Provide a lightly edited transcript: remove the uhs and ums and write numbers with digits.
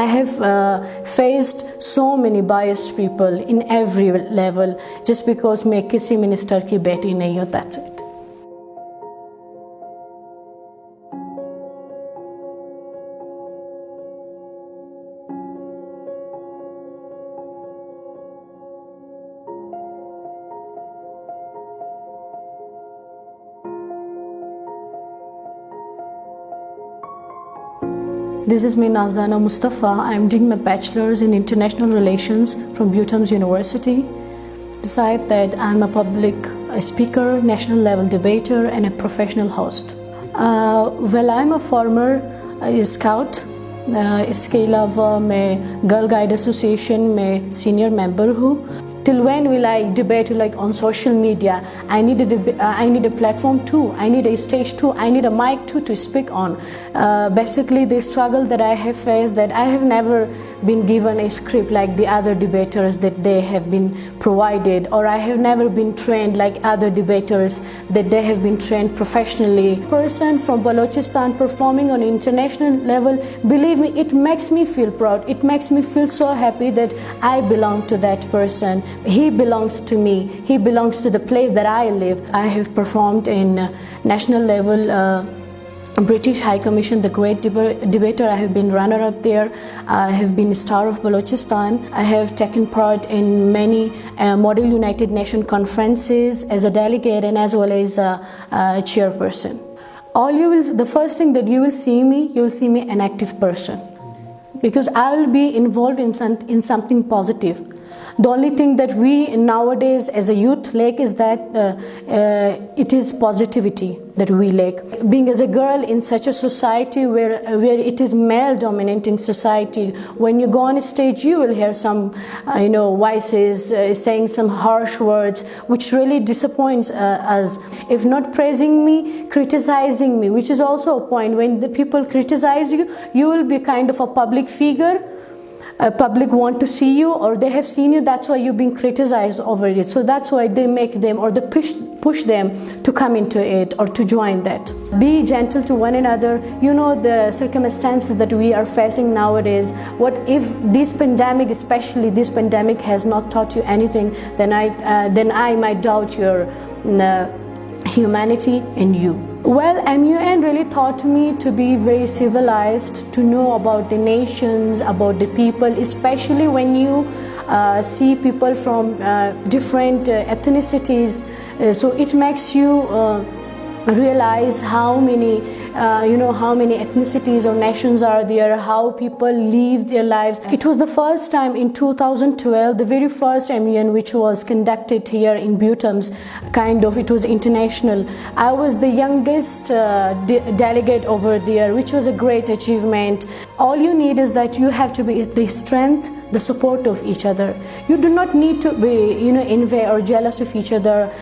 have faced so many biased people in every level just because मैं किसी minister की बेटी नहीं हूँ, that's it. This is me, Nazdana Mustafa. I am doing my bachelor's in international relations from Butham's University. Besides that, I am a public speaker, national level debater and a professional host. Well, I am a former scout. इसके अलावा मैं Girl Guide Association में senior member हूँ. Till when will I debate like on social media? I need a platform too. I need a stage too. I need a mic too to speak on. Basically, the struggle that I have faced, that I have never been given a script like the other debaters that they have been provided, or I have never been trained like other debaters that they have been trained professionally. Person from Balochistan performing on international level, believe me, it makes me feel proud. It makes me feel so happy that I belong to that person. He belongs to me. He belongs to the place that I live. I have performed in national level British High Commission, the great debater. I have been runner-up there. I have been star of Balochistan. I have taken part in many Model United Nations conferences as a delegate and as well as a chairperson. The first thing that you will see me an active person, because I will be involved in something positive. The only thing that we nowadays as a youth lack is that it is positivity that we lack. Being as a girl in such a society where it is male dominating society, when you go on stage you will hear some voices saying some harsh words which really disappoints us. If not praising me, criticizing me, which is also a point. When the people criticize you, you will be kind of a public figure. Public want to see you, or they have seen you, that's why you're being criticized over it. So that's why they make them, or they push them to come into it or to join that. Be gentle to one another. You know the circumstances that we are facing nowadays. What if this pandemic, especially this pandemic, has not taught you anything, then I might doubt your humanity in you. Well, MUN really taught me to be very civilized, to know about the nations, about the people, especially when you see people from different ethnicities. So it makes you realize how many ethnicities or nations are there, how people live their lives. It was the first time in 2012, the very first MUN which was conducted here in Butham's, it was international. I was the youngest delegate over there, which was a great achievement. All you need is that you have to be the strength, the support of each other. You do not need to be envy or jealous of each other.